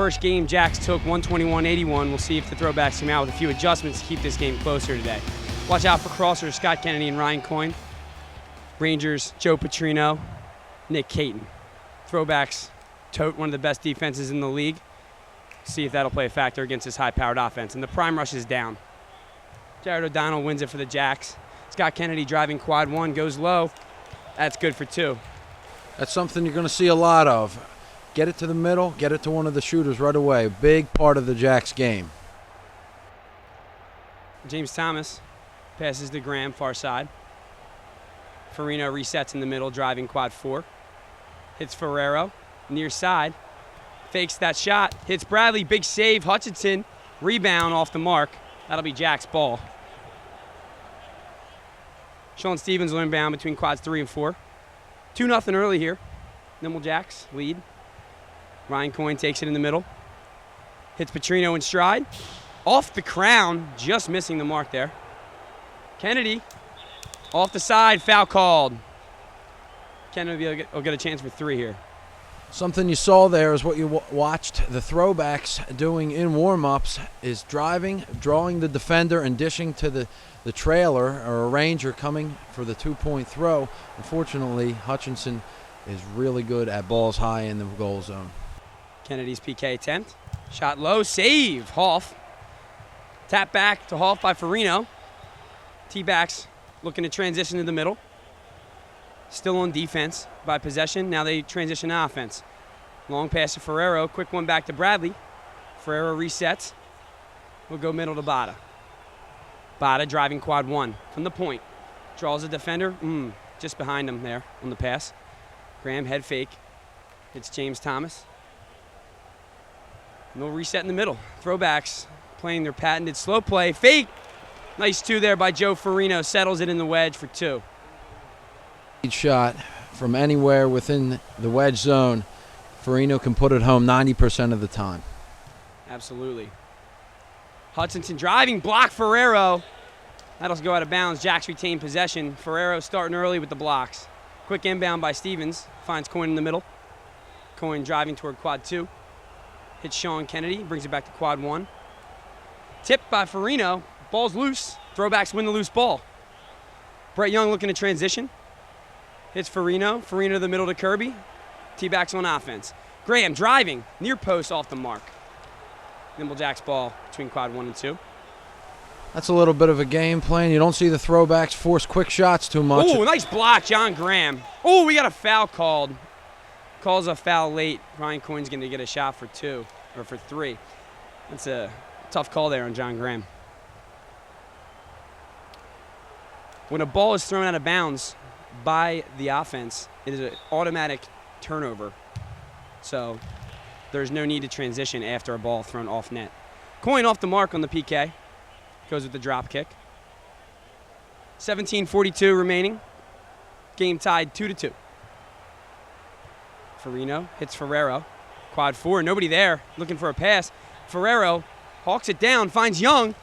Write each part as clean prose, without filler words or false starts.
first game, Jacks took 121-81. We'll see if the Throwbacks come out with a few adjustments to keep this game closer today. Watch out for crossers, Scott Kennedy and Ryan Coyne. Rangers, Joe Petrino, Nick Caton. Throwbacks tote one of the best defenses in the league. See if that'll play a factor against this high-powered offense. And the prime rush is down. Jared O'Donnell wins it for the Jacks. Scott Kennedy driving quad one, goes low. That's good for two. That's something you're going to see a lot of. Get it to the middle, get it to one of the shooters right away. Big part of the Jacks game. James Thomas passes to Graham, far side. Farino resets in the middle, driving quad four. Hits Ferrero, near side. Fakes that shot, hits Bradley, big save. Hutchinson, rebound off the mark. That'll be Jack's ball. Sean Stevens will inbound between quads 3 and 4. 2-0 early here. Nimble Jacks lead. Ryan Coyne takes it in the middle. Hits Petrino in stride. Off the crown, just missing the mark there. Kennedy, off the side, foul called. Kennedy will get a chance for 3 here. Something you saw there is what you watched the Throwbacks doing in warm-ups is driving, drawing the defender, and dishing to the trailer or a Ranger coming for the two-point throw. Unfortunately, Hutchinson is really good at balls high in the goal zone. Kennedy's PK attempt. Shot low, save, Hoff. Tap back to Hoff by Farino. T-backs looking to transition to the middle. Still on defense by possession. Now they transition to offense. Long pass to Ferrero. Quick one back to Bradley. Ferrero resets. We'll go middle to Bada. Bada driving quad one from the point. Draws a defender. Just behind him there on the pass. Graham head fake. It's James Thomas. And they'll reset in the middle. Throwbacks playing their patented slow play. Fake. Nice 2 there by Joe Farino. Settles it in the wedge for 2. Shot from anywhere within the wedge zone. Farino can put it home 90% of the time. Absolutely. Hutchinson driving, block Ferrero. That'll go out of bounds. Jacks retain possession. Ferrero starting early with the blocks. Quick inbound by Stevens. Finds Coyne in the middle. Coyne driving toward quad 2. Hits Sean Kennedy. Brings it back to quad 1. Tipped by Farino. Ball's loose. Throwbacks win the loose ball. Brett Young looking to transition. Hits Farino. Farino to the middle to Kirby. T-backs on offense. Graham driving. Near post off the mark. Nimble Jacks ball between quad 1 and 2. That's a little bit of a game plan. You don't see the Throwbacks force quick shots too much. Oh, nice block, John Graham. Oh, we got a foul called. Calls a foul late. Ryan Coyne's going to get a shot for 2, or for 3. That's a tough call there on John Graham. When a ball is thrown out of bounds by the offense, it is an automatic turnover. So there's no need to transition after a ball thrown off net. Coyne off the mark on the PK. Goes with the drop kick. 17:42 remaining. Game tied 2-2. Farino hits Ferrero. Quad 4, nobody there. Looking for a pass. Ferrero hawks it down, finds Young.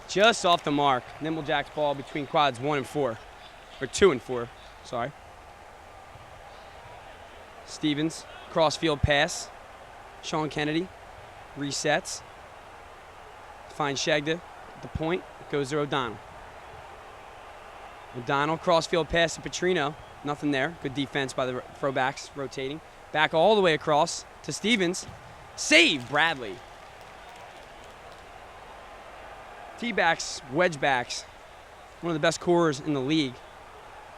Just off the mark. Nimble Jacks ball between quads 1 and 4. Or 2 and 4, sorry. Stevens, crossfield pass. Sean Kennedy resets. Finds Shagda at the point. Goes to O'Donnell. O'Donnell, crossfield pass to Petrino. Nothing there. Good defense by the Throwbacks, rotating. Back all the way across to Stevens. Save, Bradley. T-backs, wedge backs. One of the best scorers in the league.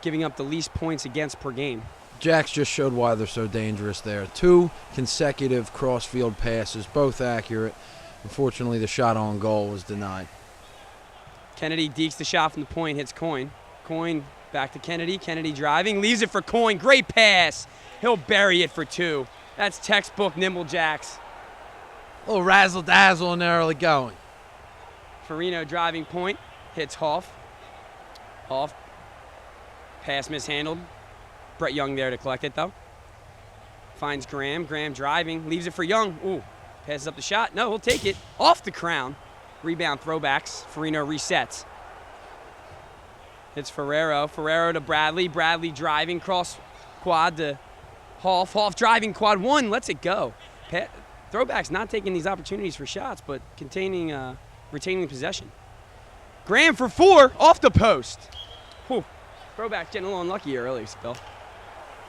Giving up the least points against per game. Jacks just showed why they're so dangerous there. 2 consecutive cross-field passes, both accurate. Unfortunately, the shot on goal was denied. Kennedy dekes the shot from the point, hits Coyne. Coyne back to Kennedy. Kennedy driving, leaves it for Coyne. Great pass. He'll bury it for 2. That's textbook Nimble Jacks. A little razzle-dazzle in there early going. Farino driving point, hits Hoff. Hoff, pass mishandled. Brett Young there to collect it, though. Finds Graham. Graham driving. Leaves it for Young. Ooh. Passes up the shot. No, he'll take it. Off the crown. Rebound Throwbacks. Farino resets. It's Ferrero. Ferrero to Bradley. Bradley driving. Cross quad to Hoff. Hoff driving quad 1. Lets it go. Throwbacks not taking these opportunities for shots, but retaining possession. Graham for 4, off the post. Whew. Throwbacks getting a little unlucky here early, Phil.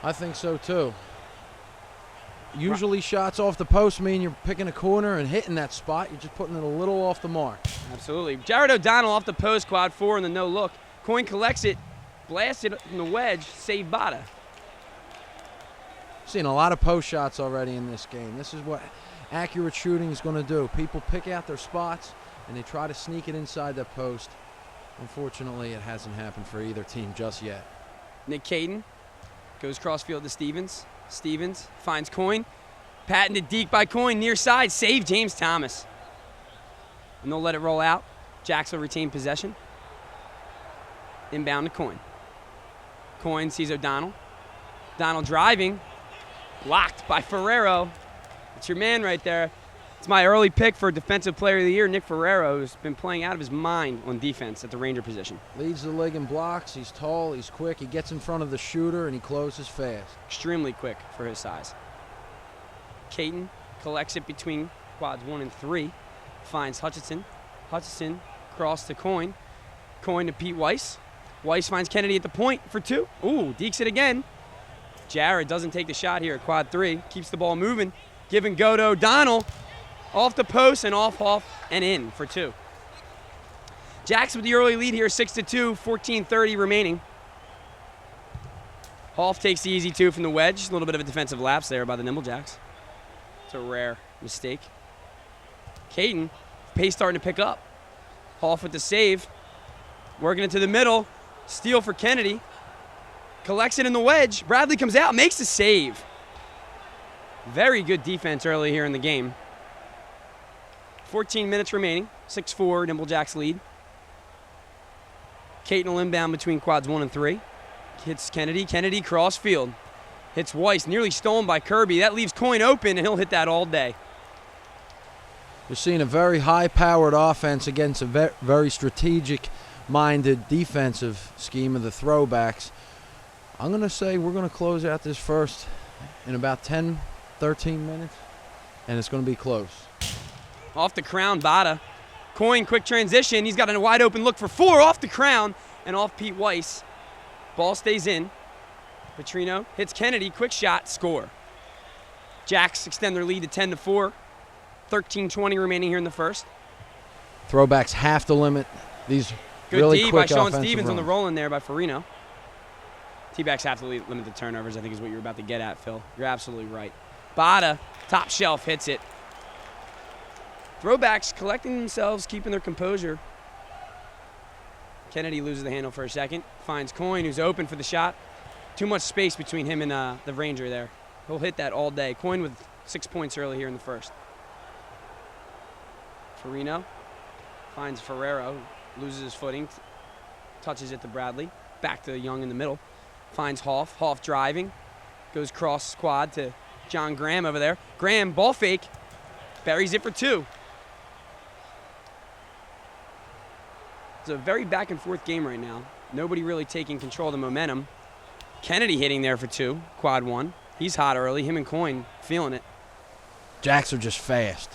I think so too. Usually shots off the post mean you're picking a corner and hitting that spot. You're just putting it a little off the mark. Absolutely. Jared O'Donnell off the post, quad 4 in the no look. Coin collects it, blasts it in the wedge, save Bada. Seen a lot of post shots already in this game. This is what accurate shooting is going to do. People pick out their spots and they try to sneak it inside that post. Unfortunately, it hasn't happened for either team just yet. Nick Caden goes crossfield to Stevens. Stevens finds Coin. Patented deke by Coin, near side, save James Thomas. And they'll let it roll out. Jacks will retain possession. Inbound to Coin. Coin sees O'Donnell. O'Donnell driving. Blocked by Ferrero. It's your man right there. It's my early pick for Defensive Player of the Year, Nick Ferrero, who's been playing out of his mind on defense at the Ranger position. Leads the league in blocks. He's tall, he's quick, he gets in front of the shooter, and he closes fast. Extremely quick for his size. Caton collects it between quads 1 and 3. Finds Hutchinson. Hutchinson cross to Coin. Coin to Pete Weiss. Weiss finds Kennedy at the point for 2. Ooh, dekes it again. Jared doesn't take the shot here at quad 3. Keeps the ball moving. Give and go to O'Donnell. Off the post and off, and in for 2. Jacks with the early lead here, 6-2, 14:30 remaining. Hoff takes the easy 2 from the wedge. A little bit of a defensive lapse there by the Nimble Jacks. It's a rare mistake. Caden, pace starting to pick up. Hoff with the save. Working it to the middle. Steal for Kennedy. Collects it in the wedge. Bradley comes out, makes the save. Very good defense early here in the game. 14 minutes remaining. 6-4, Nimble Jacks lead. Caton will inbound between quads 1 and 3. Hits Kennedy. Kennedy cross field. Hits Weiss, nearly stolen by Kirby. That leaves Coin open, and he'll hit that all day. You're seeing a very high-powered offense against a very strategic-minded defensive scheme of the Throwbacks. I'm going to say we're going to close out this first in about 10, 13 minutes, and it's going to be close. Off the crown, Bada. Coin, quick transition. He's got a wide open look for 4 off the crown and off Pete Weiss. Ball stays in. Petrino hits Kennedy. Quick shot, score. Jacks extend their lead to 10-4. 13:20 remaining here in the first. Throwbacks have to limit these good really D quick by Sean offensive Stevens on the runs. roll in there by Farino. T-backs have to limit the turnovers, I think is what you're about to get at, Phil. You're absolutely right. Bada, top shelf, hits it. Throwbacks collecting themselves, keeping their composure. Kennedy loses the handle for a second. Finds Coin, who's open for the shot. Too much space between him and the Ranger there. He'll hit that all day. Coin with 6 points early here in the first. Farino finds Ferrero, loses his footing, touches it to Bradley. Back to Young in the middle. Finds Hoff. Hoff driving. Goes cross squad to John Graham over there. Graham, ball fake. Buries it for 2. It's a very back and forth game right now. Nobody really taking control of the momentum. Kennedy hitting there for 2, quad 1. He's hot early. Him and Coin feeling it. Jacks are just fast.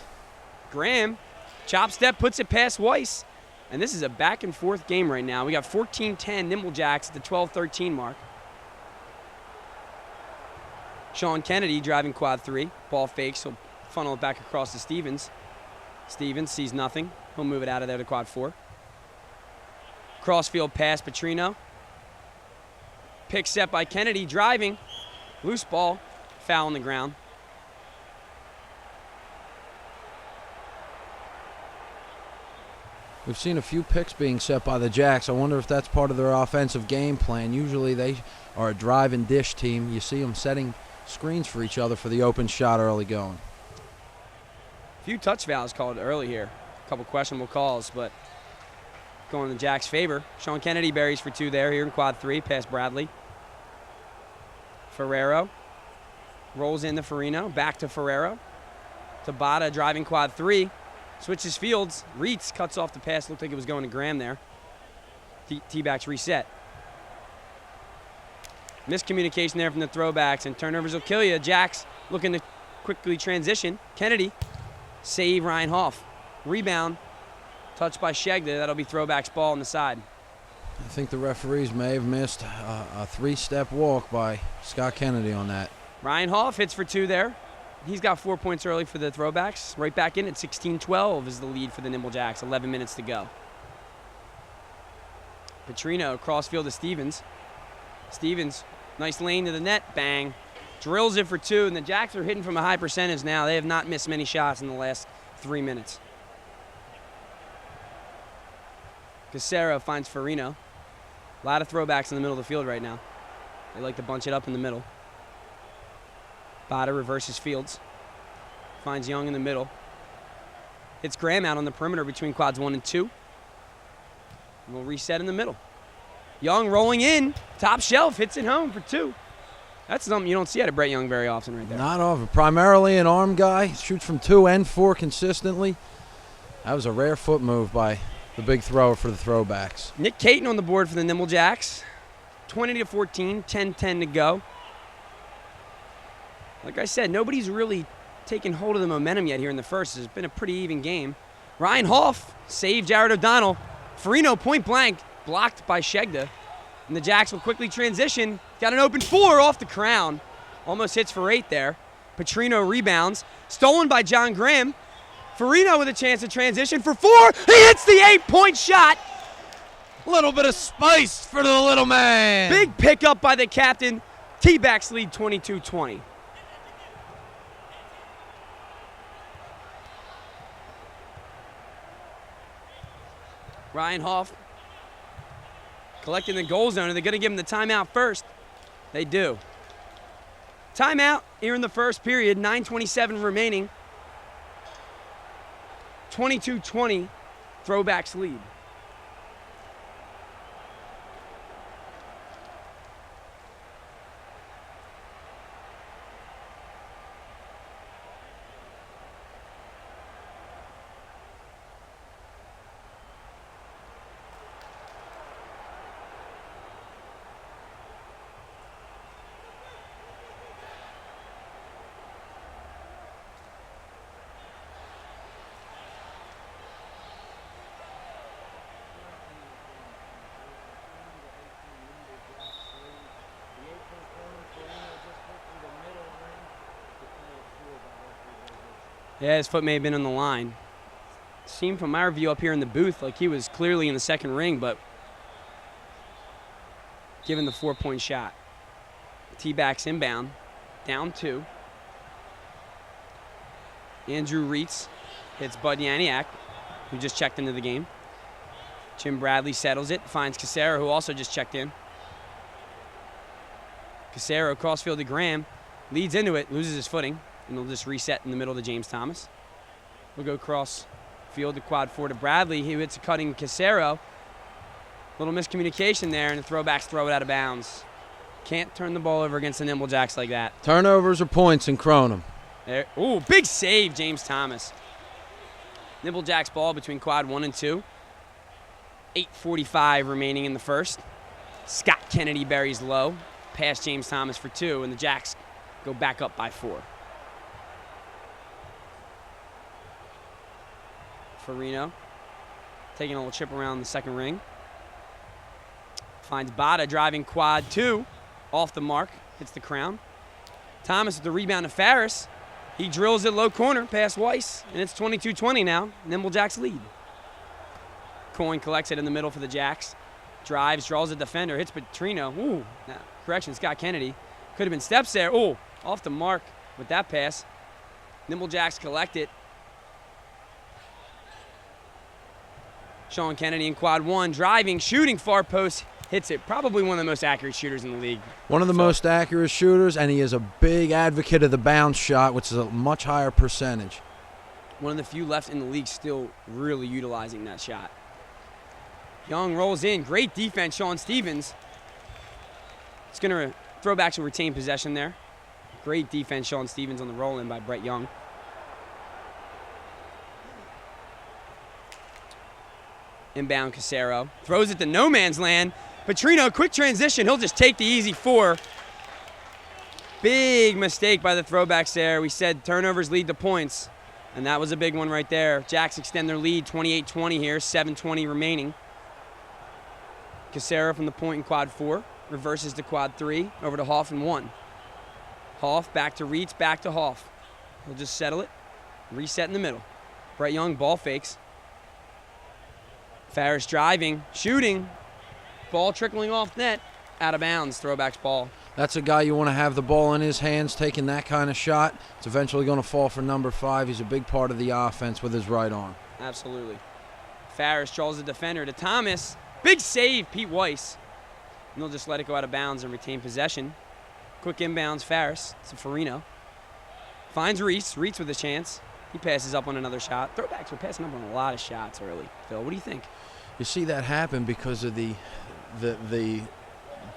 Graham, chop step, puts it past Weiss. And this is a back and forth game right now. We got 14-10 Nimble Jacks at the 12-13 mark. Sean Kennedy driving quad 3. Ball fakes. He'll funnel it back across to Stevens. Stevens sees nothing. He'll move it out of there to quad 4. Crossfield pass, Petrino. Pick set by Kennedy, driving. Loose ball, foul on the ground. We've seen a few picks being set by the Jacks. I wonder if that's part of their offensive game plan. Usually they are a drive and dish team. You see them setting screens for each other for the open shot early going. A few touch fouls called early here. A couple questionable calls, but going in the Jacks' favor. Sean Kennedy buries for 2 there here in quad 3, past Bradley. Ferrero rolls into Farino, back to Ferrero. Tabata driving quad 3, switches fields. Reitz cuts off the pass. Looked like it was going to Graham there. T-backs reset. Miscommunication there from the Throwbacks, and turnovers will kill you. Jacks looking to quickly transition. Kennedy, save Ryan Hoff. Rebound, touched by Shegda. That'll be Throwbacks ball on the side. I think the referees may have missed a three-step walk by Scott Kennedy on that. Ryan Hoff hits for 2 there. He's got 4 points early for the Throwbacks. Right back in at 16-12 is the lead for the Nimble Jacks. 11 minutes to go. Petrino, crossfield to Stevens. Stevens, nice lane to the net, bang. Drills it for 2, and the Jacks are hitting from a high percentage now. They have not missed many shots in the last 3 minutes. Casero finds Farino. A lot of throwbacks in the middle of the field right now. They like to bunch it up in the middle. Bada reverses Fields. Finds Young in the middle. Hits Graham out on the perimeter between quads 1 and 2. And we'll reset in the middle. Young rolling in. Top shelf. Hits it home for 2. That's something you don't see out of Brett Young very often right there. Not often. Primarily an arm guy. Shoots from 2 and 4 consistently. That was a rare foot move by the big thrower for the Throwbacks. Nick Caton on the board for the Nimble Jacks. 20-14, 10-10 to go. Like I said, nobody's really taken hold of the momentum yet here in the first. It's been a pretty even game. Ryan Hoff saved Jared O'Donnell. Farino point blank, blocked by Shegda. And the Jacks will quickly transition. Got an open 4 off the crown. Almost hits for 8 there. Petrino rebounds. Stolen by John Graham. Farino with a chance to transition for 4. He hits the 8-point shot. A little bit of spice for the little man. Big pickup by the captain. T-backs lead 22-20. Ryan Hoff collecting the goal zone. Are they going to give him the timeout first? They do. Timeout here in the first period. 9:27 remaining. 22-20, Throwbacks lead. Yeah, his foot may have been on the line. Seemed from our view up here in the booth like he was clearly in the second ring, but given the 4-point shot. T-backs inbound, down 2. Andrew Reitz hits Bud Yaniak, who just checked into the game. Jim Bradley settles it, finds Casero, who also just checked in. Casero crossfield to Graham, leads into it, loses his footing. And they'll just reset in the middle to James Thomas. We'll go cross field to quad 4 to Bradley. He hits a cutting Casero. Little miscommunication there, and the Throwbacks throw it out of bounds. Can't turn the ball over against the Nimble Jacks like that. Turnovers or points in Kronum. There. Ooh, big save, James Thomas. Nimble Jacks ball between quad 1 and 2. 8:45 remaining in the first. Scott Kennedy buries low. Past James Thomas for 2, and the Jacks go back up by 4. Farino taking a little chip around the second ring. Finds Bada driving quad 2 off the mark. Hits the crown. Thomas with the rebound to Farris. He drills it low corner past Weiss, and it's 22-20 now. Nimble Jacks lead. Coyne collects it in the middle for the Jacks. Drives, draws a defender, hits Petrino. Ooh, nah, correction, Scott Kennedy. Could have been steps there. Ooh, off the mark with that pass. Nimble Jacks collect it. Sean Kennedy in quad 1, driving, shooting, far post, hits it. Probably one of the most accurate shooters in the league. One of the most accurate shooters, and he is a big advocate of the bounce shot, which is a much higher percentage. One of the few left in the league still really utilizing that shot. Young rolls in. Great defense, Sean Stevens. It's going to Throwbacks to retain possession there. Great defense, Sean Stevens on the roll in by Brett Young. Inbound Casero. Throws it to no man's land. Petrino, quick transition. He'll just take the easy 4. Big mistake by the Throwbacks there. We said turnovers lead to points, and that was a big one right there. Jacks extend their lead 28-20 here, 7:20 remaining. Casero from the point in quad 4, reverses to quad 3, over to Hoff and 1. Hoff back to Reitz, back to Hoff. He'll just settle it, reset in the middle. Brett Young ball fakes. Ferris driving, shooting. Ball trickling off net, out of bounds, Throwbacks ball. That's a guy you want to have the ball in his hands, taking that kind of shot. It's eventually going to fall for number 5. He's a big part of the offense with his right arm. Absolutely. Ferris draws the defender to Thomas. Big save, Pete Weiss. And they'll just let it go out of bounds and retain possession. Quick inbounds, Ferris to Farino. Finds Reitz. Reitz with a chance. He passes up on another shot. Throwbacks were passing up on a lot of shots early. Phil, what do you think? You see that happen because of the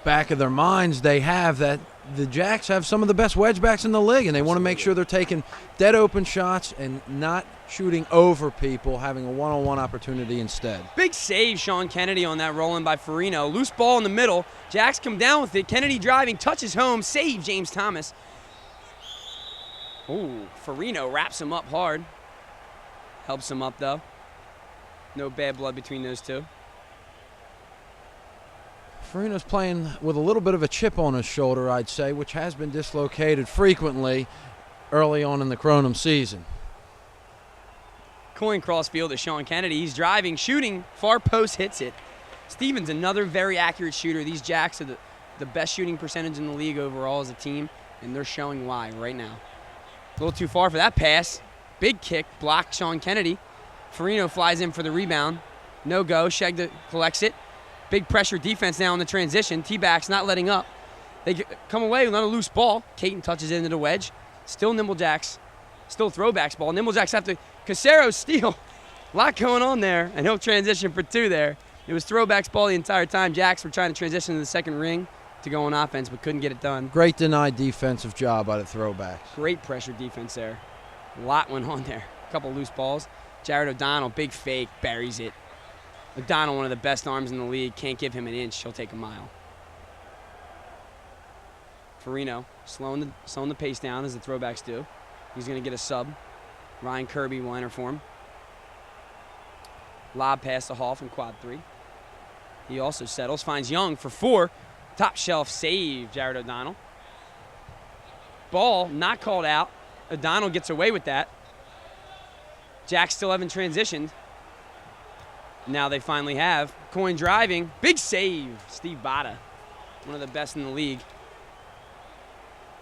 back of their minds. They have that the Jacks have some of the best wedge backs in the league, and they want to make sure they're taking dead open shots and not shooting over people, having a one-on-one opportunity instead. Big save, Sean Kennedy, on that rolling by Farino. Loose ball in the middle. Jacks come down with it. Kennedy driving, touches home, save James Thomas. Ooh, Farino wraps him up hard. Helps him up, though. No bad blood between those two. Farino's playing with a little bit of a chip on his shoulder, I'd say, which has been dislocated frequently early on in the Kronum season. Coin cross field to Sean Kennedy. He's driving, shooting, far post, hits it. Stevens, another very accurate shooter. These Jacks are the best shooting percentage in the league overall as a team, and they're showing why right now. A little too far for that pass. Big kick, blocked Sean Kennedy. Farino flies in for the rebound. No go, Shegda collects it. Big pressure defense now in the transition. T-backs not letting up. They come away with a loose ball. Caton touches it into the wedge. Still Nimble Jacks. Still Throwbacks ball. Nimble Jacks have to Casero steal. A lot going on there, and he'll transition for 2 there. It was Throwbacks ball the entire time. Jacks were trying to transition to the second ring to go on offense, but couldn't get it done. Great denied defensive job by the Throwbacks. Great pressure defense there. A lot went on there. A couple loose balls. Jared O'Donnell, big fake, buries it. O'Donnell, one of the best arms in the league. Can't give him an inch. He'll take a mile. Farino slowing the pace down as the Throwbacks do. He's going to get a sub. Ryan Kirby will enter for him. Lob pass to Hoff in quad 3. He also settles, finds Young for 4. Top shelf save, Jared O'Donnell. Ball not called out. O'Donnell gets away with that. Jacks still haven't transitioned. Now they finally have. Coin driving. Big save. Steve Bada, one of the best in the league.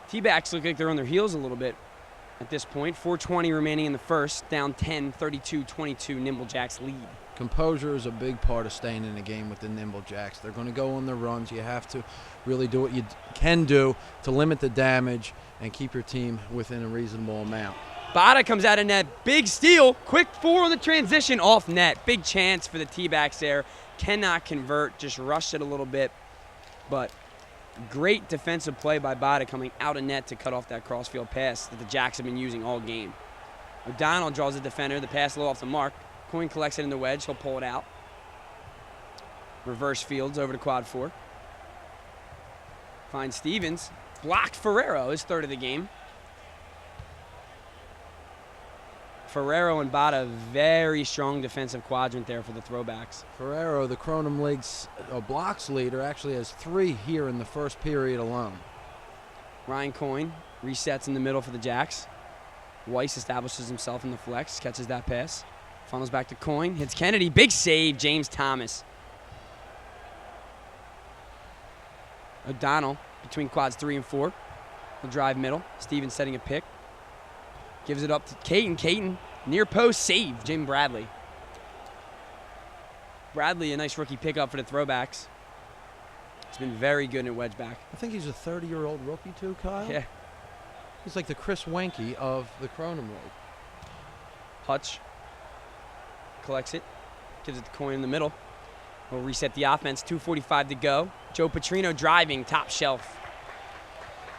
T-backs look like they're on their heels a little bit at this point. 4:20 remaining in the first. Down 10, 32-22. Nimble Jacks lead. Composure is a big part of staying in a game with the Nimble Jacks. They're going to go on their runs. You have to really do what you can do to limit the damage and keep your team within a reasonable amount. Bada comes out of net. Big steal. Quick 4 on the transition off net. Big chance for the T-backs there. Cannot convert. Just rushed it a little bit. But great defensive play by Bada coming out of net to cut off that crossfield pass that the Jacks have been using all game. O'Donnell draws the defender. The pass a little off the mark. Coin collects it in the wedge. He'll pull it out. Reverse fields over to quad 4. Finds Stevens. Blocked Ferrero, his 3rd of the game. Ferrero and Bada, very strong defensive quadrant there for the Throwbacks. Ferrero, the Kronum League's blocks leader, actually has 3 here in the first period alone. Ryan Coyne resets in the middle for the Jacks. Weiss establishes himself in the flex, catches that pass. Funnels back to Coyne, hits Kennedy. Big save, James Thomas. O'Donnell between quads 3 and 4. He'll drive middle. Stevens setting a pick. Gives it up to Caton. Caton, near post, save, Jim Bradley. Bradley, a nice rookie pickup for the Throwbacks. He's been very good at wedge back. I think he's a 30-year-old rookie too, Kyle. Yeah. He's like the Chris Wenke of the Kronum League. Hutch collects it, gives it the Coin in the middle. We'll reset the offense, 2:45 to go. Joe Petrino driving, top shelf.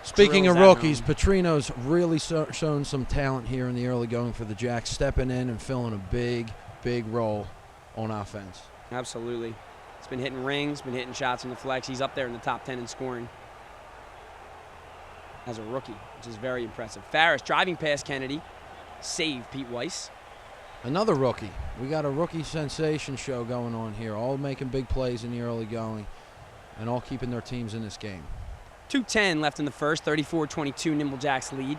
Speaking of rookies, Petrino's really shown some talent here in the early going for the Jacks, stepping in and filling a big, big role on offense. Absolutely. He's been hitting rings, been hitting shots in the flex. He's up there in the top 10 in scoring. as a rookie, which is very impressive. Farris driving past Kennedy. Save Pete Weiss. Another rookie. We got a rookie sensation show going on here, all making big plays in the early going and all keeping their teams in this game. 2:10 left in the first, 34-22 Nimble Jacks lead.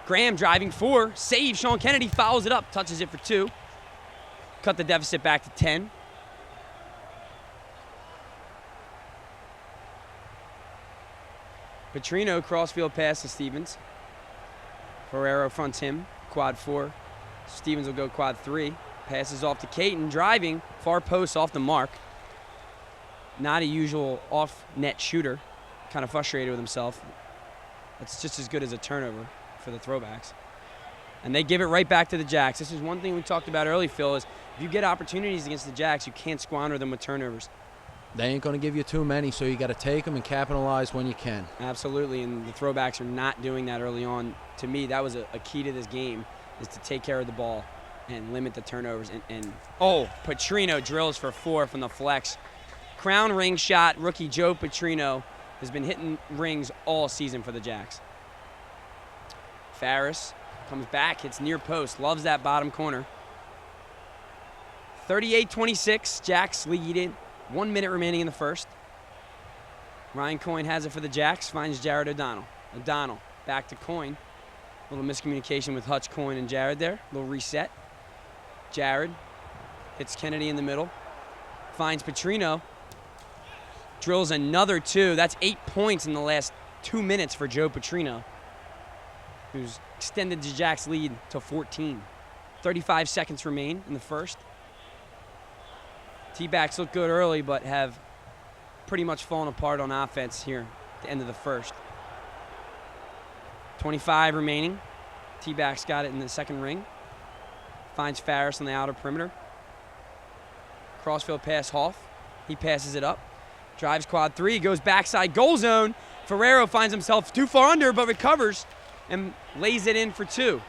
Graham driving 4, save. Sean Kennedy fouls it up, touches it for 2. Cut the deficit back to 10. Petrino crossfield pass to Stevens. Ferrero fronts him, quad 4. Stevens will go quad 3. Passes off to Caton, driving, far post off the mark. Not a usual off-net shooter. Kind of frustrated with himself. That's just as good as a turnover for the Throwbacks. And they give it right back to the Jacks. This is one thing we talked about early, Phil, is if you get opportunities against the Jacks, you can't squander them with turnovers. They ain't going to give you too many, so you got to take them and capitalize when you can. Absolutely, and the Throwbacks are not doing that early on. To me, that was a key to this game, is to take care of the ball and limit the turnovers. Oh, Petrino drills for 4 from the flex. Crown ring shot, rookie Joe Petrino has been hitting rings all season for the Jacks. Farris comes back, hits near post, loves that bottom corner. 38-26, Jacks lead it. 1 minute remaining in the first. Ryan Coyne has it for the Jacks, finds Jared O'Donnell. O'Donnell back to Coyne. A little miscommunication with Hutch, Coyne, and Jared there. A little reset. Jared hits Kennedy in the middle. Finds Petrino. Drills another 2. That's 8 points in the last 2 minutes for Joe Petrino, who's extended the Jacks lead to 14. 35 seconds remain in the first. T-backs look good early, but have pretty much fallen apart on offense here at the end of the first. 25 remaining. T-backs got it in the second ring. Finds Farris on the outer perimeter. Crossfield pass Hoff. He passes it up. Drives quad 3, goes backside goal zone. Ferrero finds himself too far under, but recovers and lays it in for 2.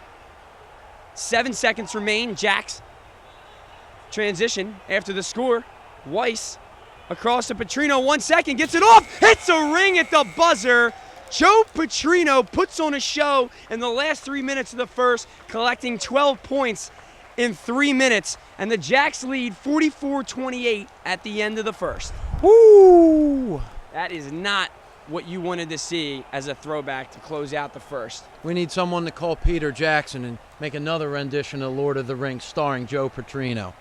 7 seconds remain. Jacks transition after the score. Weiss across to Petrino. 1 second, gets it off. Hits a ring at the buzzer. Joe Petrino puts on a show in the last 3 minutes of the first, collecting 12 points in 3 minutes. And the Jacks lead 44-28 at the end of the first. Woo! That is not what you wanted to see as a Throwback to close out the first. We need someone to call Peter Jackson and make another rendition of Lord of the Rings starring Joe Petrino.